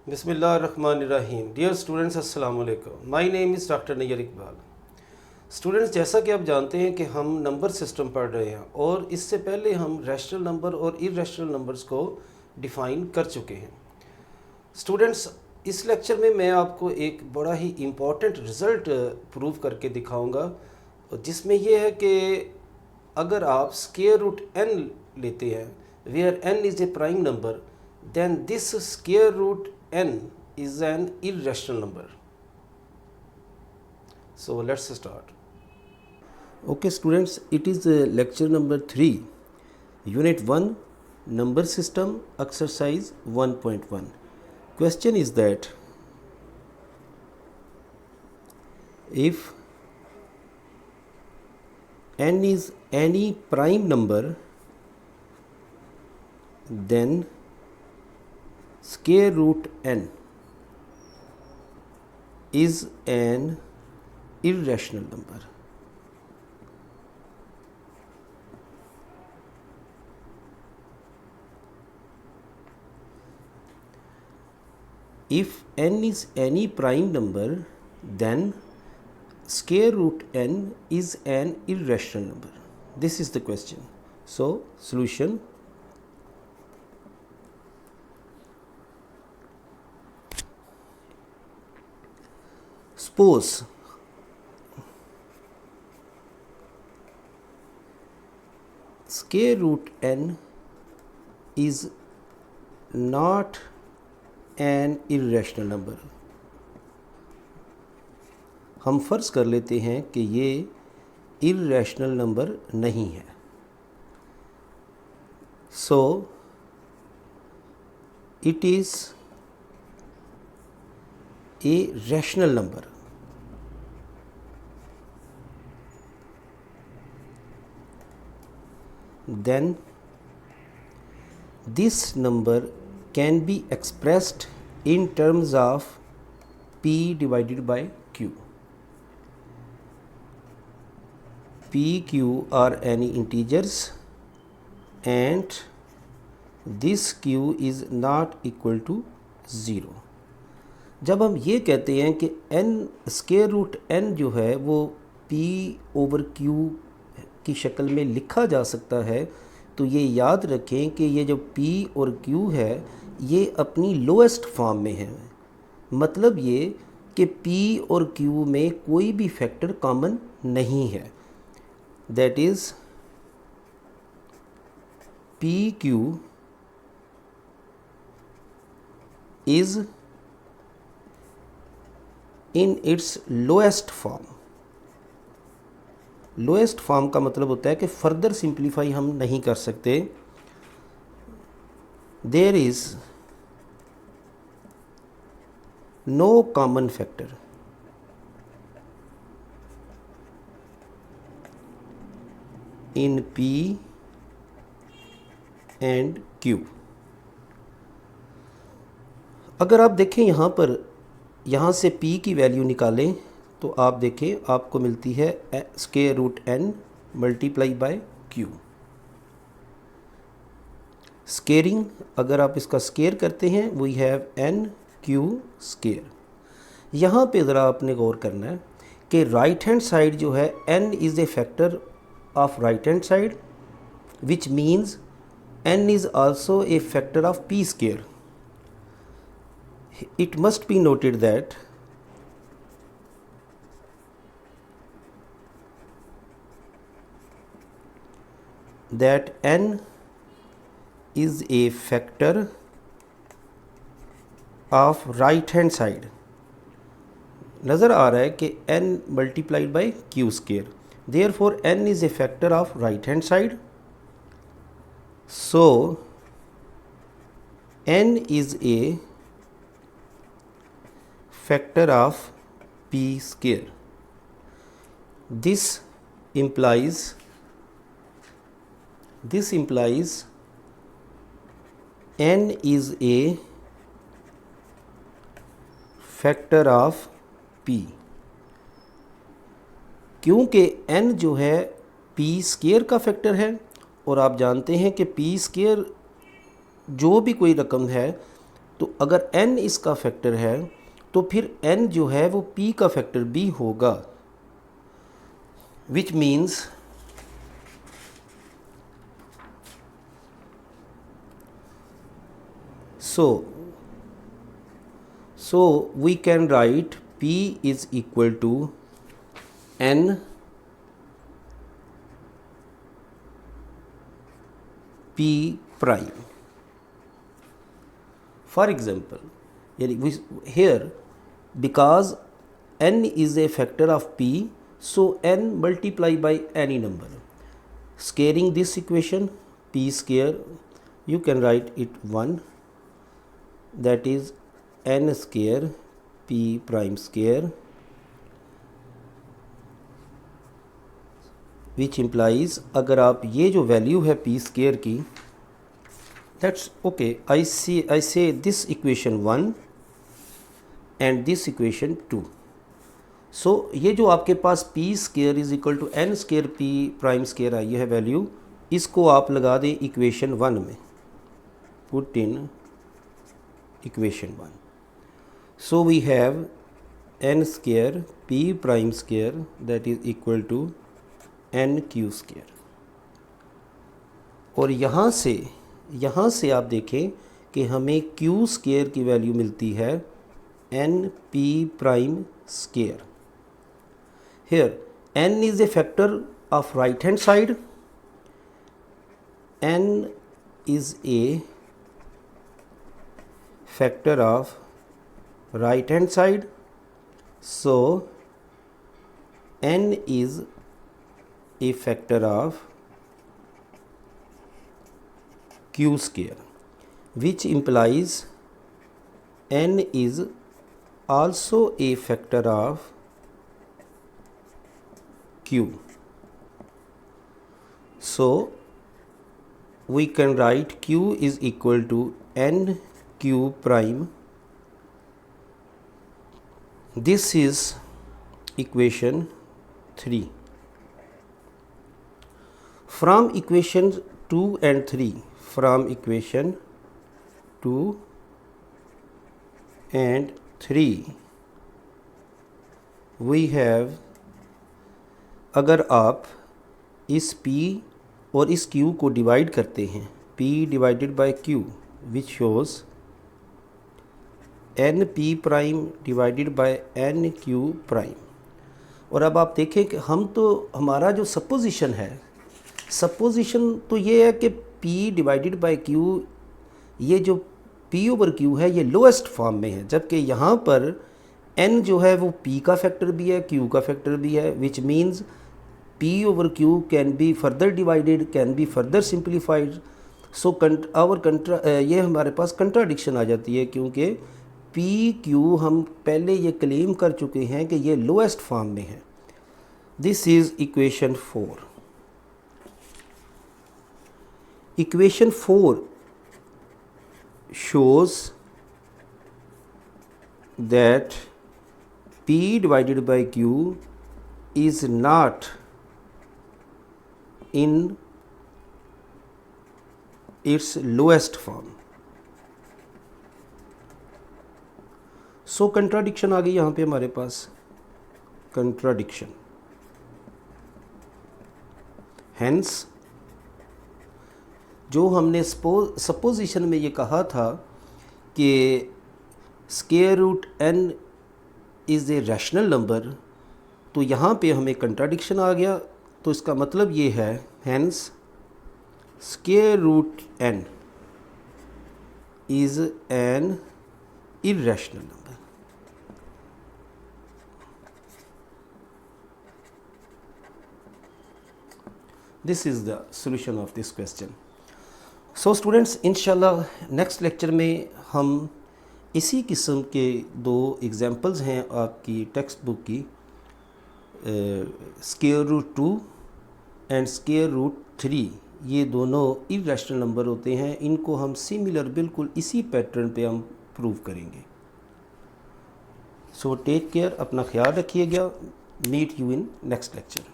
बिस्मिल्लाहिर्रहमानिर्रहीम। Dear students, अस्सलाम वालेकुम। My name is doctor Nayyar Iqbal. Students, जैसा कि आप जानते हैं कि हम नंबर सिस्टम पढ़ रहे हैं और इससे पहले हम रैशनल नंबर और इर्रेशनल नंबर्स को डिफ़ाइन कर चुके हैं। स्टूडेंट्स, इस लेक्चर में मैं आपको एक बड़ा ही इम्पॉर्टेंट रिज़ल्ट प्रूव करके दिखाऊंगा, जिसमें यह है कि अगर आप स्क्वायर रूट n लेते हैं where n is a prime number, then this square root n is an irrational number. So let's start. Okay students, it is lecture number 3, unit 1, number system, exercise 1.1. Question is that if n is any prime number, then square root n is an irrational number. If n is any prime number, then square root n is an irrational number. This is the question. So solution: suppose square root n is not an irrational number. हम फ़र्ज़ कर लेते हैं कि ये irrational number नहीं है। So it is a rational number. then this number can be expressed in terms of p divided by q. p, q are any integers and this q is not equal to 0. जब हम ये कहते हैं कि n square root n जो है वो p over q की शक्ल में लिखा जा सकता है, तो ये याद रखें कि ये जो p और q है ये अपनी लोएस्ट फॉर्म में है। मतलब ये कि p और q में कोई भी फैक्टर कॉमन नहीं है। That is P Q is in its lowest form. Lowest form का मतलब होता है कि फर्दर सिंप्लीफाई हम नहीं कर सकते। There is no common factor in p and q। अगर आप देखें यहाँ से p की वैल्यू निकालें तो आप देखें आपको मिलती है square root n multiply by q। Squaring, अगर आप इसका स्केयर करते हैं we have n q square. यहाँ पे ज़रा आपने गौर करना है कि राइट हैंड साइड जो है n is A factor of right hand side, which means n is also a factor of p square. It must be noted that n is a factor of right hand side. नज़र आ रहा है कि n multiplied by q square. Therefore n is a factor of right hand side. So n is a factor of p square. This implies n is a factor of p, क्योंकि n जो है p square का factor है और आप जानते हैं कि पी स्क्वायर जो भी कोई रकम है तो अगर n इसका फैक्टर है तो फिर n जो है वो p का फैक्टर भी होगा, which means so we can write p is equal to n p prime. For example, here because n is a factor of p, so n multiply by any number. Squaring this equation, p square, you can write it 1, that is n square p prime square, which implies अगर आप ये जो value है p square की, that's okay, I say this equation 1 and this equation 2. So ये जो आपके पास p square is equal to n square p prime square आई है वैल्यू, इसको आप लगा दें इक्वेशन 1 में, put in equation 1. So we have n square p prime square that is equal to n q square. और यहाँ से आप देखें कि हमें q स्केयर की वैल्यू मिलती है n p prime square. Here n is a factor of right hand side, n is a factor of right hand side, so n is a factor of q square, which implies n is also a factor of q. So we can write q is equal to n q prime. This is equation 3. From equation 2 and 3, from equation 2 and 3 we have, अगर आप इस p और इस q को divide करते हैं, p divided by q, which shows n p prime divided by n q prime. और अब आप देखें कि हमारा जो सपोजिशन है, सपोजिशन तो ये है कि p डिवाइडेड बाय q, ये जो p ओवर q है ये लोएस्ट फॉर्म में है, जबकि यहाँ पर n जो है वो p का फैक्टर भी है, q का फैक्टर भी है, which means p over q can be further divided, can be further simplified. So ये हमारे पास कंट्राडिक्शन आ जाती है, क्योंकि p q हम पहले ये क्लेम कर चुके हैं कि ये लोएस्ट फॉर्म में है. This is equation 4. Equation 4 shows that p divided by q is not in its lowest form. So contradiction आ गई यहाँ पे हमारे पास, contradiction. Hence जो हमने सपोजिशन में ये कहा था कि square root n is a rational number, तो यहाँ पे हमें कंट्राडिक्शन आ गया. तो इसका मतलब ये है, hence square root n is an irrational number. This is the solution of this question. So students, इंशाल्लाह नेक्स्ट लेक्चर में हम इसी किस्म के 2 एग्जांपल्स हैं आपकी टेक्स्ट बुक की, square root 2 and square root 3. ये दोनों इररेशनल नंबर होते हैं, इनको हम सिमिलर बिल्कुल इसी पैटर्न पे हम प्रूव करेंगे. सो टेक केयर, अपना ख्याल रखिएगा. Meet you in next lecture.